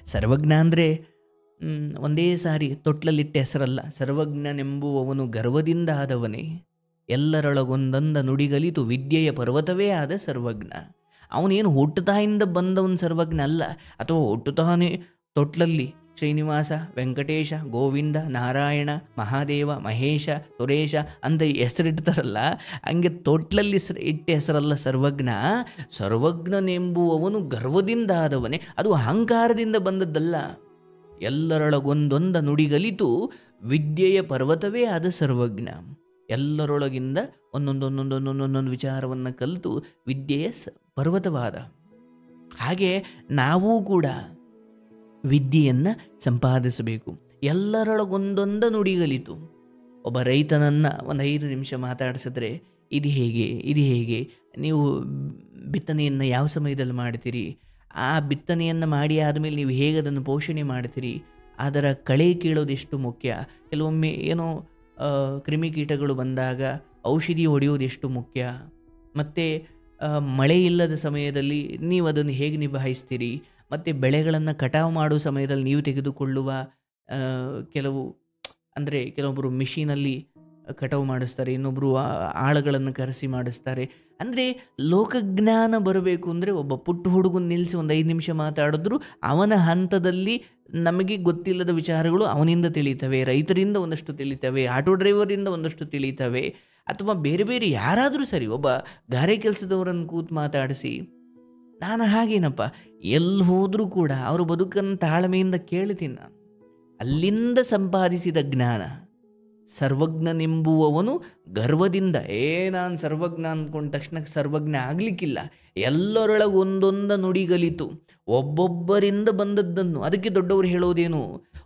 ಸರ್ವಜ್ಞ ಅಂದರೆ ಒಂದೇ ಸಾರಿ ತೊಟ್ಲಲ್ಲಿಟ್ಟ ಹೆಸರಲ್ಲ. ಸರ್ವಜ್ಞನೆಂಬುವವನು ಗರ್ವದಿಂದ ಆದವನೇ, ಎಲ್ಲರೊಳಗೊಂದೊಂದ ನುಡಿಗಲಿತು ವಿದ್ಯೆಯ ಪರ್ವತವೇ ಆದ ಸರ್ವಜ್ಞ. ಅವನೇನು ಹುಟ್ಟುತ್ತಾಯಿಂದ ಬಂದವನು ಸರ್ವಜ್ಞ ಅಲ್ಲ, ಅಥವಾ ಹುಟ್ಟುತ್ತಾನೆ ತೊಟ್ಲಲ್ಲಿ ಶ್ರೀನಿವಾಸ, ವೆಂಕಟೇಶ, ಗೋವಿಂದ, ನಾರಾಯಣ, ಮಹಾದೇವ, ಮಹೇಶ, ಸುರೇಶ ಅಂತ ಹೆಸರಿಡ್ತಾರಲ್ಲ, ಹಂಗೆ ತೊಟ್ಲಲ್ಲಿ ಇಟ್ಟ ಹೆಸರಲ್ಲ ಸರ್ವಜ್ಞ. ಸರ್ವಜ್ಞನೆಂಬುವವನು ಗರ್ವದಿಂದ ಆದವನೇ, ಅದು ಅಹಂಕಾರದಿಂದ ಬಂದದ್ದಲ್ಲ. ಎಲ್ಲರೊಳಗೊಂದೊಂದ ನುಡಿಗಲಿತು ವಿದ್ಯೆಯ ಪರ್ವತವೇ ಆದ ಸರ್ವಜ್ಞ. ಎಲ್ಲರೊಳಗಿಂದ ಒಂದೊಂದೊಂದೊಂದೊಂದೊಂದೊಂದು ವಿಚಾರವನ್ನು ಕಲಿತು ವಿದ್ಯೆಯ ಪರ್ವತವಾದ ಹಾಗೆ ನಾವು ಕೂಡ ವಿದ್ಯೆಯನ್ನು ಸಂಪಾದಿಸಬೇಕು. ಎಲ್ಲರೊಳಗೊಂದೊಂದ ನುಡಿಗಲಿತು. ಒಬ್ಬ ರೈತನನ್ನು ಒಂದು 5 ನಿಮಿಷ ಮಾತಾಡಿಸಿದ್ರೆ ಇದು ಹೇಗೆ, ಇದು ಹೇಗೆ, ನೀವು ಬಿತ್ತನೆಯನ್ನು ಯಾವ ಸಮಯದಲ್ಲಿ ಮಾಡ್ತೀರಿ, ಆ ಬಿತ್ತನೆಯನ್ನು ಮಾಡಿ ಆದಮೇಲೆ ನೀವು ಹೇಗೆ ಅದನ್ನು ಪೋಷಣೆ ಮಾಡ್ತೀರಿ, ಅದರ ಕಳೆ ಕೀಳೋದು ಎಷ್ಟು ಮುಖ್ಯ, ಕೆಲವೊಮ್ಮೆ ಏನೋ ಕ್ರಿಮಿಕೀಟಗಳು ಬಂದಾಗ ಔಷಧಿ ಹೊಡೆಯೋದು ಎಷ್ಟು ಮುಖ್ಯ, ಮತ್ತು ಮಳೆ ಇಲ್ಲದ ಸಮಯದಲ್ಲಿ ನೀವು ಅದನ್ನು ಹೇಗೆ ನಿಭಾಯಿಸ್ತೀರಿ, ಮತ್ತು ಬೆಳೆಗಳನ್ನು ಕಟಾವು ಮಾಡುವ ಸಮಯದಲ್ಲಿ ನೀವು ತೆಗೆದುಕೊಳ್ಳುವ ಕೆಲವು ಅಂದರೆ ಕೆಲವೊಬ್ಬರು ಮಿಷಿನಲ್ಲಿ ಕಟಾವು ಮಾಡಿಸ್ತಾರೆ, ಇನ್ನೊಬ್ಬರು ಆಳುಗಳನ್ನು ಕರೆಸಿ ಮಾಡಿಸ್ತಾರೆ. ಅಂದರೆ ಲೋಕಜ್ಞಾನ ಬರಬೇಕು ಅಂದರೆ ಒಬ್ಬ ಪುಟ್ಟ ಹುಡುಗನ ನಿಲ್ಲಿಸಿ ಒಂದು 5 ನಿಮಿಷ ಮಾತಾಡಿದ್ರು ಅವನ ಹಂತದಲ್ಲಿ ನಮಗೆ ಗೊತ್ತಿಲ್ಲದ ವಿಚಾರಗಳು ಅವನಿಂದ ತಿಳಿತವೆ, ರೈತರಿಂದ ಒಂದಷ್ಟು ತಿಳಿತವೆ, ಆಟೋ ಡ್ರೈವರಿಂದ ಒಂದಷ್ಟು ತಿಳಿತವೆ, ಅಥವಾ ಬೇರೆ ಬೇರೆ ಯಾರಾದರೂ ಸರಿ ಒಬ್ಬ ಗಾರೆ ಕೆಲಸದವರನ್ನು ಕೂತು ಮಾತಾಡಿಸಿ ನಾನು ಹಾಗೇನಪ್ಪ ಎಲ್ಲಿ ಹೋದರೂ ಕೂಡ ಅವರು ಬದುಕನ್ನು ತಾಳ್ಮೆಯಿಂದ ಕೇಳ್ತೀನಿ ನಾನು. ಅಲ್ಲಿಂದ ಸಂಪಾದಿಸಿದ ಜ್ಞಾನ. ಸರ್ವಜ್ಞನೆಂಬುವವನು ಗರ್ವದಿಂದ ನಾನು ಸರ್ವಜ್ಞ ಅಂದ್ಕೊಂಡ ತಕ್ಷಣ ಸರ್ವಜ್ಞ ಆಗಲಿಕ್ಕಿಲ್ಲ. ಎಲ್ಲರೊಳಗೆ ಒಂದೊಂದ ನುಡಿಗಲಿತು, ಒಬ್ಬೊಬ್ಬರಿಂದ ಬಂದದ್ದನ್ನು. ಅದಕ್ಕೆ ದೊಡ್ಡವರು ಹೇಳೋದೇನು,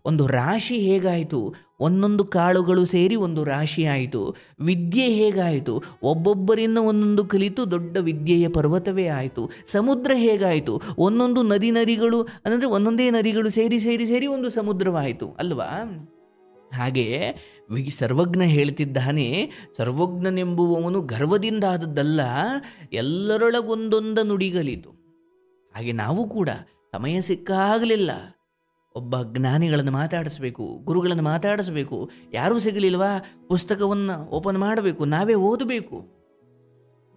ಒಂದು ರಾಶಿ ಹೇಗಾಯಿತು, ಒಂದೊಂದು ಕಾಳುಗಳು ಸೇರಿ ಒಂದು ರಾಶಿ ಆಯಿತು. ವಿದ್ಯೆ ಹೇಗಾಯಿತು, ಒಬ್ಬೊಬ್ಬರಿಂದ ಒಂದೊಂದು ಕಲಿತು ದೊಡ್ಡ ವಿದ್ಯೆಯ ಪರ್ವತವೇ ಆಯಿತು. ಸಮುದ್ರ ಹೇಗಾಯಿತು, ಒಂದೊಂದು ನದಿಗಳು ಅಂದರೆ ಒಂದೊಂದೇ ನದಿಗಳು ಸೇರಿ ಸೇರಿ ಸೇರಿ ಒಂದು ಸಮುದ್ರವಾಯಿತು ಅಲ್ವಾ. ಹಾಗೆಯೇ ಸರ್ವಜ್ಞ ಹೇಳ್ತಿದ್ದಾನೆ, ಸರ್ವಜ್ಞನೆಂಬುವವನು ಗರ್ವದಿಂದ ಆದದ್ದಲ್ಲ, ಎಲ್ಲರೊಳಗೊಂದೊಂದ ನುಡಿಗಲಿತು. ಹಾಗೆ ನಾವು ಕೂಡ ಸಮಯ ಸಿಕ್ಕಾಗಲಿಲ್ಲ ಒಬ್ಬ ಜ್ಞಾನಿಗಳನ್ನು ಮಾತಾಡಿಸ್ಬೇಕು, ಗುರುಗಳನ್ನು ಮಾತಾಡಿಸ್ಬೇಕು. ಯಾರೂ ಸಿಗಲಿಲ್ವಾ, ಪುಸ್ತಕವನ್ನು ಓಪನ್ ಮಾಡಬೇಕು, ನಾವೇ ಓದಬೇಕು.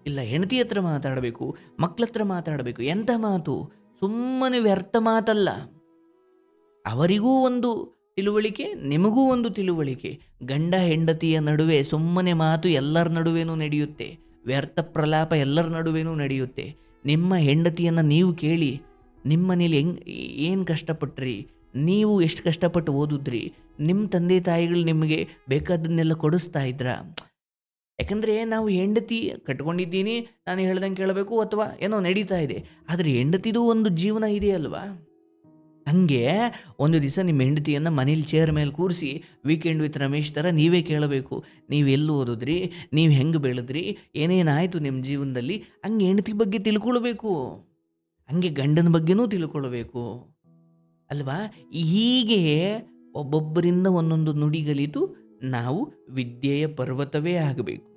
ಇಲ್ಲ ಹೆಂಡತಿ ಹತ್ರ ಮಾತಾಡಬೇಕು, ಮಕ್ಕಳ ಹತ್ರ ಮಾತಾಡಬೇಕು. ಎಂಥ ಮಾತು, ಸುಮ್ಮನೆ ವ್ಯರ್ಥ ಮಾತಲ್ಲ. ಅವರಿಗೂ ಒಂದು ತಿಳುವಳಿಕೆ, ನಿಮಗೂ ಒಂದು ತಿಳುವಳಿಕೆ. ಗಂಡ ಹೆಂಡತಿಯ ನಡುವೆ ಸುಮ್ಮನೆ ಮಾತು ಎಲ್ಲರ ನಡುವೆನೂ ನಡೆಯುತ್ತೆ, ವ್ಯರ್ಥ ಪ್ರಲಾಪ ಎಲ್ಲರ ನಡುವೆನೂ ನಡೆಯುತ್ತೆ. ನಿಮ್ಮ ಹೆಂಡತಿಯನ್ನು ನೀವು ಕೇಳಿ, ನಿಮ್ಮ ಮನೇಲಿ ಏನು ಕಷ್ಟಪಟ್ರಿ, ನೀವು ಎಷ್ಟು ಕಷ್ಟಪಟ್ಟು ಓದಿದ್ರಿ, ನಿಮ್ಮ ತಂದೆ ತಾಯಿಗಳು ನಿಮಗೆ ಬೇಕಾದನ್ನೆಲ್ಲ ಕೊಡಿಸ್ತಾ ಇದ್ರಾ? ಯಾಕಂದರೆ ನಾವು ಹೆಂಡತಿ ಕಟ್ಕೊಂಡಿದ್ದೀನಿ, ನಾನು ಹೇಳ್ದಂಗೆ ಕೇಳಬೇಕು ಅಥವಾ ಏನೋ ನಡೀತಾ ಇದೆ. ಆದರೆ ಹೆಂಡತಿದು ಒಂದು ಜೀವನ ಇದೆ ಅಲ್ವಾ. ಹಂಗೆ ಒಂದು ದಿವಸ ನಿಮ್ಮ ಹೆಂಡತಿಯನ್ನು ಮನೇಲಿ ಚೇರ್ ಮೇಲೆ ಕೂರಿಸಿ ವೀಕೆಂಡ್ ವಿತ್ ರಮೇಶ್ ಥರ ನೀವೇ ಕೇಳಬೇಕು, ನೀವು ಎಲ್ಲಿ ಓದಿದ್ರಿ, ನೀವು ಹೆಂಗೆ ಬೆಳೆದ್ರಿ, ಏನೇನಾಯಿತು ನಿಮ್ಮ ಜೀವನದಲ್ಲಿ. ಹಂಗೆ ಹೆಂಡತಿ ಬಗ್ಗೆ ತಿಳ್ಕೊಳ್ಬೇಕು, ಹಂಗೆ ಗಂಡನ ಬಗ್ಗೆನೂ ತಿಳ್ಕೊಳ್ಬೇಕು ಅಲ್ವಾ. ಹೀಗೆ ಒಬ್ಬೊಬ್ಬರಿಂದ ಒಂದೊಂದು ನುಡಿಗಲಿತು ನಾವು ವಿದ್ಯೆಯ ಪರ್ವತವೇ ಆಗಬೇಕು.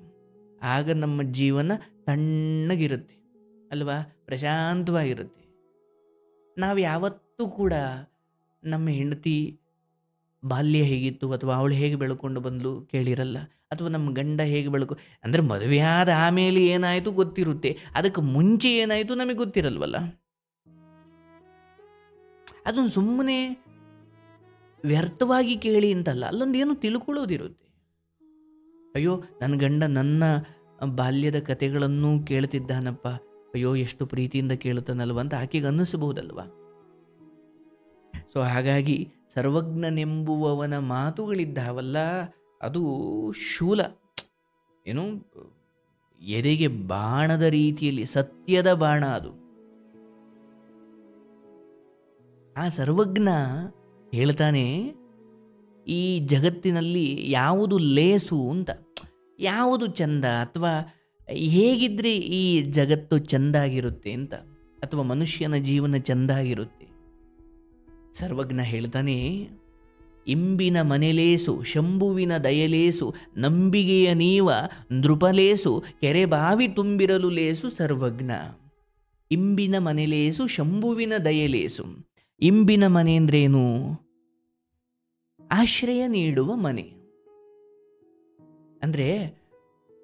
ಆಗ ನಮ್ಮ ಜೀವನ ತಣ್ಣಗಿರುತ್ತೆ ಅಲ್ವಾ, ಪ್ರಶಾಂತವಾಗಿರುತ್ತೆ. ನಾವು ಯಾವತ್ತೂ ಕೂಡ ನಮ್ಮ ಹೆಂಡತಿ ಬಾಲ್ಯ ಹೇಗಿತ್ತು ಅಥವಾ ಅವಳು ಹೇಗೆ ಬೆಳ್ಕೊಂಡು ಬಂದಳು ಕೇಳಿರಲ್ಲ, ಅಥವಾ ನಮ್ಮ ಗಂಡ ಹೇಗೆ ಅಂದರೆ ಮದುವೆ ಆದ ಆಮೇಲೆ ಏನಾಯಿತು ಗೊತ್ತಿರುತ್ತೆ, ಅದಕ್ಕೆ ಮುಂಚೆ ಏನಾಯಿತು ನಮಗೆ ಗೊತ್ತಿರಲ್ವಲ್ಲ. ಅದನ್ನು ಸುಮ್ಮನೆ ವ್ಯರ್ಥವಾಗಿ ಕೇಳಿ ಅಂತಲ್ಲ, ಅಲ್ಲೊಂದು ಏನು ತಿಳ್ಕೊಳ್ಳೋದಿರುತ್ತೆ. ಅಯ್ಯೋ ನನ್ನ ಗಂಡ ನನ್ನ ಬಾಲ್ಯದ ಕಥೆಗಳನ್ನು ಕೇಳ್ತಿದ್ದಾನಪ್ಪ, ಅಯ್ಯೋ ಎಷ್ಟು ಪ್ರೀತಿಯಿಂದ ಕೇಳುತ್ತಾನಲ್ವ ಅಂತ ಆಕೆಗೆ ಅನ್ನಿಸಬಹುದಲ್ವ. ಸೊ ಹಾಗಾಗಿ ಸರ್ವಜ್ಞನೆಂಬುವವನ ಮಾತುಗಳಿದ್ದಾವಲ್ಲ, ಅದು ಶೂಲ, ಏನು ಎದೆಗೆ ಬಾಣದ ರೀತಿಯಲ್ಲಿ ಸತ್ಯದ ಬಾಣ ಅದು. ಆ ಸರ್ವಜ್ಞ ಹೇಳ್ತಾನೆ, ಈ ಜಗತ್ತಿನಲ್ಲಿ ಯಾವುದು ಲೇಸು ಅಂತ, ಯಾವುದು ಚಂದ, ಅಥವಾ ಹೇಗಿದ್ರೆ ಈ ಜಗತ್ತು ಚೆಂದಾಗಿರುತ್ತೆ ಅಂತ, ಅಥವಾ ಮನುಷ್ಯನ ಜೀವನ ಚೆಂದಾಗಿರುತ್ತೆ. ಸರ್ವಜ್ಞ ಹೇಳ್ತಾನೆ, ಇಂಬಿನ ಮನೆಲೇಸು ಶಂಭುವಿನ ದಯಲೇಸು, ನಂಬಿಗೆಯ ನೀವ ನೃಪಲೇಸು, ಕೆರೆ ಬಾವಿ ತುಂಬಿರಲು ಲೇಸು ಸರ್ವಜ್ಞ. ಇಂಬಿನ ಮನೆಲೇಸು ಶಂಭುವಿನ ದಯಲೇಸು. ಇಂಬಿನ ಮನೆ ಅಂದ್ರೇನು? ಆಶ್ರಯ ನೀಡುವ ಮನೆ. ಅಂದರೆ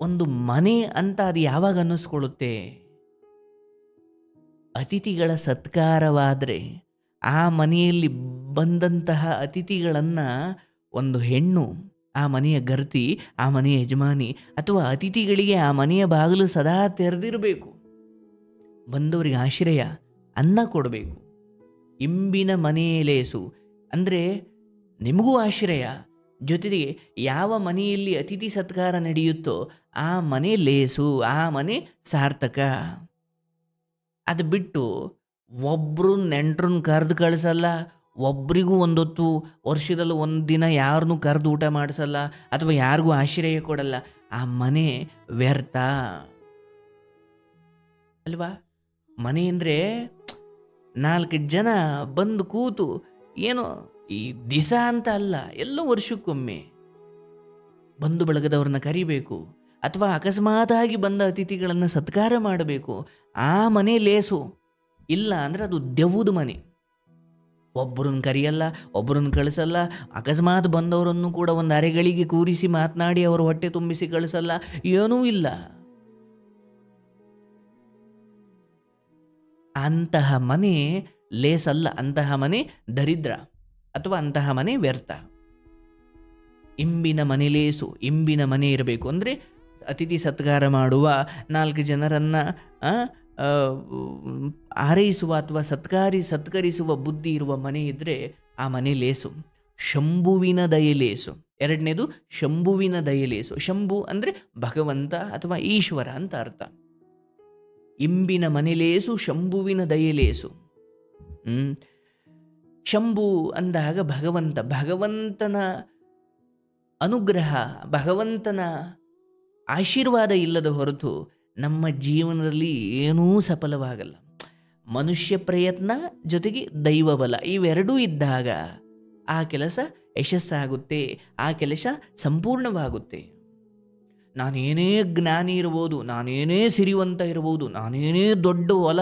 ಒಂದು ಮನೆ ಅಂತ ಅದು ಯಾವಾಗ ಅನ್ನಿಸ್ಕೊಳ್ಳುತ್ತೆ? ಅತಿಥಿಗಳ ಸತ್ಕಾರವಾದರೆ ಆ ಮನೆಯಲ್ಲಿ ಬಂದಂತಹ ಅತಿಥಿಗಳನ್ನು ಒಂದು ಹೆಣ್ಣು, ಆ ಮನೆಯ ಗರ್ತಿ, ಆ ಮನೆಯ ಯಜಮಾನಿ ಅಥವಾ ಅತಿಥಿಗಳಿಗೆ ಆ ಮನೆಯ ಬಾಗಿಲು ಸದಾ ತೆರೆದಿರಬೇಕು. ಬಂದವರಿಗೆ ಆಶ್ರಯ, ಅನ್ನ ಕೊಡಬೇಕು. ಇಂಬಿನ ಮನೆಯಲೇಸು ಅಂದರೆ ನಿಮಗೂ ಆಶ್ರಯ, ಜೊತೆಗೆ ಯಾವ ಮನೆಯಲ್ಲಿ ಅತಿಥಿ ಸತ್ಕಾರ ನಡೆಯುತ್ತೋ ಆ ಮನೆ ಲೇಸು, ಆ ಮನೆ ಸಾರ್ಥಕ. ಅದು ಬಿಟ್ಟು ಒಬ್ಬರು ನೆಂಟ್ರನ್ನ ಕರೆದು ಕಳಿಸಲ್ಲ, ಒಬ್ರಿಗೂ ಒಂದೊತ್ತು ವರ್ಷದಲ್ಲಿ ಒಂದು ದಿನ ಯಾರನ್ನೂ ಕರೆದು ಊಟ ಮಾಡಿಸಲ್ಲ ಅಥವಾ ಯಾರಿಗೂ ಆಶ್ರಯ ಕೊಡಲ್ಲ. ಆ ಮನೆ ವ್ಯರ್ಥ ಅಲ್ವಾ? ಮನೆ ಅಂದರೆ 4 ಜನ ಬಂದು ಕೂತು, ಏನೋ ಈ ದಿಸ ಅಂತ ಅಲ್ಲ, ಎಲ್ಲ ವರ್ಷಕ್ಕೊಮ್ಮೆ ಬಂಧು ಬಳಗದವ್ರನ್ನ ಕರಿಬೇಕು ಅಥವಾ ಅಕಸ್ಮಾತಾಗಿ ಬಂದ ಅತಿಥಿಗಳನ್ನು ಸತ್ಕಾರ ಮಾಡಬೇಕು. ಆ ಮನೆ ಲೇಸು. ಇಲ್ಲ ಅಂದರೆ ಅದು ದೆವ್ವದ ಮನೆ. ಒಬ್ಬರನ್ನ ಕರೆಯಲ್ಲ, ಒಬ್ಬರನ್ನ ಕಳಿಸಲ್ಲ, ಅಕಸ್ಮಾತ್ ಬಂದವರನ್ನು ಕೂಡ ಒಂದು ಅರೆಗಳಿಗೆ ಕೂರಿಸಿ ಮಾತನಾಡಿ ಅವರ ಹೊಟ್ಟೆ ತುಂಬಿಸಿ ಕಳಿಸಲ್ಲ, ಏನೂ ಇಲ್ಲ. ಅಂತಹ ಮನೆ ಲೇಸಲ್ಲ, ಅಂತಹ ಮನೆ ದರಿದ್ರ ಅಥವಾ ಅಂತಹ ಮನೆ ವ್ಯರ್ಥ. ಇಂಬಿನ ಮನೆ ಲೇಸು, ಇಂಬಿನ ಮನೆ ಇರಬೇಕು. ಅಂದರೆ ಅತಿಥಿ ಸತ್ಕಾರ ಮಾಡುವ 4 ಜನರನ್ನು ಹಾರೈಸುವ ಅಥವಾ ಸತ್ಕರಿಸುವ ಬುದ್ಧಿ ಇರುವ ಮನೆ ಇದ್ದರೆ ಆ ಮನೆ ಲೇಸು. ಶಂಭುವಿನ ದಯಲೇಸು. ಎರಡನೇದು ಶಂಭುವಿನ ದಯಲೇಸು. ಶಂಭು ಅಂದರೆ ಭಗವಂತ ಅಥವಾ ಈಶ್ವರ ಅಂತ ಅರ್ಥ. ಇಂಬಿನ ಮನೆಲೇಸು ಶಂಭುವಿನ ದಯಲೇಸು. ಶಂಭು ಅಂದಾಗ ಭಗವಂತ, ಭಗವಂತನ ಅನುಗ್ರಹ, ಭಗವಂತನ ಆಶೀರ್ವಾದ ಇಲ್ಲದ ಹೊರತು ನಮ್ಮ ಜೀವನದಲ್ಲಿ ಏನೂ ಸಫಲವಾಗಲ್ಲ. ಮನುಷ್ಯ ಪ್ರಯತ್ನ ಜೊತೆಗೆ ದೈವ ಬಲ ಇವೆರಡೂ ಇದ್ದಾಗ ಆ ಕೆಲಸ ಯಶಸ್ಸಾಗುತ್ತೆ, ಆ ಕೆಲಸ ಸಂಪೂರ್ಣವಾಗುತ್ತೆ. ನಾನೇನೇ ಜ್ಞಾನಿ ಇರ್ಬೋದು, ನಾನೇನೇ ಸಿರಿವಂತ ಇರ್ಬೋದು, ನಾನೇನೇ ದೊಡ್ಡ ಹೊಲ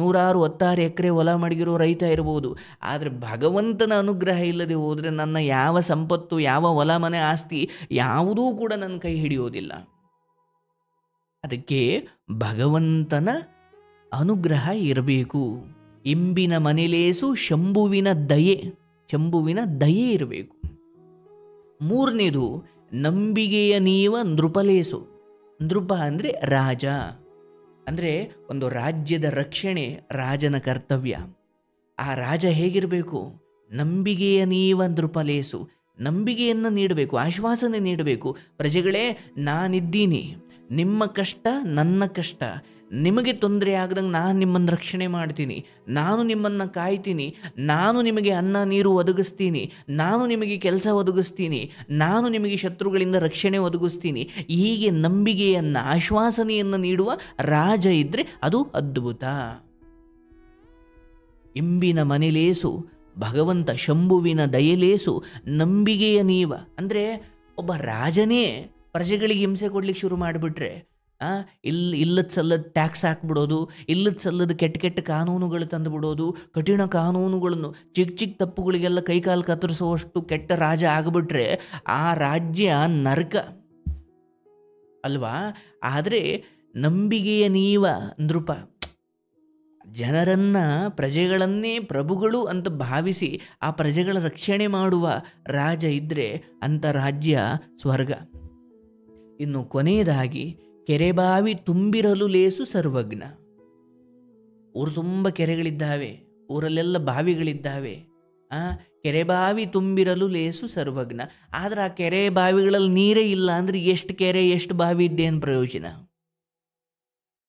106 ಎಕರೆ ಹೊಲ ಮಡಗಿರೋ ರೈತ ಇರ್ಬೋದು, ಆದರೆ ಭಗವಂತನ ಅನುಗ್ರಹ ಇಲ್ಲದೆ ಹೋದರೆ ನನ್ನ ಯಾವ ಸಂಪತ್ತು, ಯಾವ ಹೊಲ ಮನೆ ಆಸ್ತಿ ಯಾವುದೂ ಕೂಡ ನನ್ನ ಕೈ ಹಿಡಿಯೋದಿಲ್ಲ. ಅದಕ್ಕೆ ಭಗವಂತನ ಅನುಗ್ರಹ ಇರಬೇಕು. ಇಂಬಿನ ಮನೆಲೇಸು ಶಂಭುವಿನ ದಯೆ ಇರಬೇಕು. ಮೂರನೇದು ನಂಬಿಗೆಯ ನೀವ ನೃಪಲೇಸು. ನೃಪ ಅಂದರೆ ರಾಜ, ಅಂದರೆ ಒಂದು ರಾಜ್ಯದ ರಕ್ಷಣೆ ರಾಜನ ಕರ್ತವ್ಯ. ಆ ರಾಜ ಹೇಗಿರಬೇಕು? ನಂಬಿಗೆಯ ನೀವ ನೃಪಲೇಸು. ನಂಬಿಕೆಯನ್ನು ನೀಡಬೇಕು, ಆಶ್ವಾಸನೆ ನೀಡಬೇಕು. ಪ್ರಜೆಗಳೇ, ನಾನಿದ್ದೀನಿ, ನಿಮ್ಮ ಕಷ್ಟ ನನ್ನ ಕಷ್ಟ, ನಿಮಗೆ ತೊಂದರೆ ಆಗದಂಗೆ ನಾನು ನಿಮ್ಮನ್ನು ರಕ್ಷಣೆ ಮಾಡ್ತೀನಿ, ನಾನು ನಿಮ್ಮನ್ನು ಕಾಯ್ತೀನಿ, ನಾನು ನಿಮಗೆ ಅನ್ನ ನೀರು ಒದಗಿಸ್ತೀನಿ, ನಾನು ನಿಮಗೆ ಕೆಲಸ ಒದಗಿಸ್ತೀನಿ, ನಾನು ನಿಮಗೆ ಶತ್ರುಗಳಿಂದ ರಕ್ಷಣೆ ಒದಗಿಸ್ತೀನಿ. ಹೀಗೆ ನಂಬಿಕೆಯನ್ನು, ಆಶ್ವಾಸನೆಯನ್ನು ನೀಡುವ ರಾಜ ಇದ್ದರೆ ಅದು ಅದ್ಭುತ. ಇಂಬಿನ ಮನೆಲೇಸು ಭಗವಂತ, ಶಂಭುವಿನ ದಯಲೇಸು ನಂಬಿಕೆಯ ನೀವ. ಅಂದರೆ ಒಬ್ಬ ರಾಜನೇ ಪ್ರಜೆಗಳಿಗೆ ಹಿಂಸೆ ಕೊಡ್ಲಿಕ್ಕೆ ಶುರು ಮಾಡಿಬಿಟ್ರೆ, ಇಲ್ಲದ ಸಲ್ಲದ ಟ್ಯಾಕ್ಸ್ ಹಾಕ್ಬಿಡೋದು, ಇಲ್ಲದ ಸಲ್ಲದ ಕೆಟ್ಟ ಕಾನೂನುಗಳು ತಂದುಬಿಡೋದು, ಕಠಿಣ ಕಾನೂನುಗಳನ್ನು, ಚಿಕ್ಕ ತಪ್ಪುಗಳಿಗೆಲ್ಲ ಕೈಕಾಲು ಕತ್ತರಿಸುವಷ್ಟು ಕೆಟ್ಟ ರಾಜ ಆಗಿಬಿಟ್ರೆ ಆ ರಾಜ್ಯ ನರಕ ಅಲ್ವಾ? ಆದರೆ ನಂಬಿಕೆಯ ನೀವ ನೃಪ, ಜನರನ್ನು, ಪ್ರಜೆಗಳನ್ನೇ ಪ್ರಭುಗಳು ಅಂತ ಭಾವಿಸಿ ಆ ಪ್ರಜೆಗಳ ರಕ್ಷಣೆ ಮಾಡುವ ರಾಜ ಇದ್ದರೆ ಅಂಥ ರಾಜ್ಯ ಸ್ವರ್ಗ. ಇನ್ನು ಕೊನೆಯದಾಗಿ ಕೆರೆಬಾವಿ ತುಂಬಿರಲು ಲೇಸು ಸರ್ವಜ್ಞ. ಊರು ತುಂಬ ಕೆರೆಗಳಿದ್ದಾವೆ, ಊರಲ್ಲೆಲ್ಲ ಬಾವಿಗಳಿದ್ದಾವೆ. ಕೆರೆಬಾವಿ ತುಂಬಿರಲು ಲೇಸು ಸರ್ವಜ್ಞ. ಆದರೆ ಆ ಕೆರೆ ಬಾವಿಗಳಲ್ಲಿ ನೀರೇ ಇಲ್ಲ ಅಂದರೆ ಎಷ್ಟು ಕೆರೆ ಎಷ್ಟು ಬಾವಿ ಇದ್ದೇನು ಪ್ರಯೋಜನ?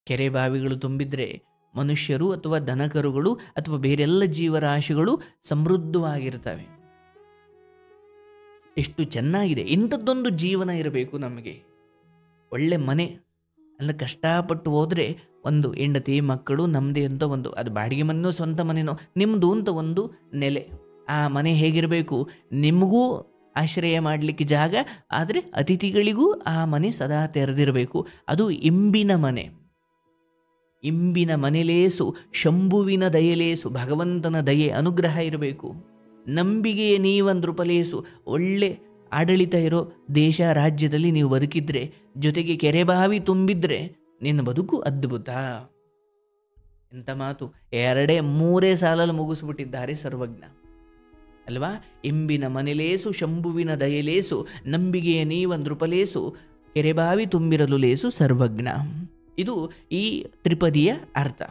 ಕೆರೆ ಬಾವಿಗಳು ತುಂಬಿದರೆ ಮನುಷ್ಯರು ಅಥವಾ ದನಕರುಗಳು ಅಥವಾ ಬೇರೆಲ್ಲ ಜೀವರಾಶಿಗಳು ಸಮೃದ್ಧವಾಗಿರ್ತವೆ. ಎಷ್ಟು ಚೆನ್ನಾಗಿದೆ! ಇಂಥದ್ದೊಂದು ಜೀವನ ಇರಬೇಕು ನಮಗೆ. ಒಳ್ಳೆ ಮನೆ ಎಲ್ಲ ಕಷ್ಟಪಟ್ಟು ಹೋದರೆ ಒಂದು ಹೆಂಡತಿ ಮಕ್ಕಳು ನಮ್ಮದೇ ಅಂತ ಒಂದು, ಅದು ಬಾಡಿಗೆ ಮನೆಯೋ ಸ್ವಂತ ಮನೆಯೋ ನಿಮ್ಮದು ಅಂತ ಒಂದು ನೆಲೆ. ಆ ಮನೆ ಹೇಗಿರಬೇಕು? ನಿಮಗೂ ಆಶ್ರಯ ಮಾಡಲಿಕ್ಕೆ ಜಾಗ, ಆದರೆ ಅತಿಥಿಗಳಿಗೂ ಆ ಮನೆ ಸದಾ ತೆರೆದಿರಬೇಕು. ಅದು ಇಂಬಿನ ಮನೆ. ಇಂಬಿನ ಮನೆಲೇಸು ಶಂಭುವಿನ ದಯಲೇಸು, ಭಗವಂತನ ದಯೆ ಅನುಗ್ರಹ ಇರಬೇಕು. ನಂಬಿಗೆಯ ನೀವಂದ್ರುಪಲೇಸು, ಒಳ್ಳೆ ಆಡಳಿತ ಇರೋ ದೇಶ ರಾಜ್ಯದಲ್ಲಿ ನೀವು ಬದುಕಿದ್ರೆ, ಜೊತೆಗೆ ಕೆರೆಬಾವಿ ತುಂಬಿದ್ರೆ ನಿನ್ನ ಬದುಕು ಅದ್ಭುತ. ಎಂಥ ಮಾತು! 2-3 ಸಾಲಲ್ಲಿ ಮುಗಿಸ್ಬಿಟ್ಟಿದ್ದಾರೆ ಸರ್ವಜ್ಞ ಅಲ್ವಾ. ಇಂಬಿನ ಮನೆಲೇಸು ಶಂಭುವಿನ ದಯಲೇಸು, ನಂಬಿಗೆಯ ನೀವಂದ್ರುಪಲೇಸು, ಕೆರೆಬಾವಿ ತುಂಬಿರಲು ಲೇಸು ಸರ್ವಜ್ಞ. ಇದು ಈ ತ್ರಿಪದಿಯ ಅರ್ಥ.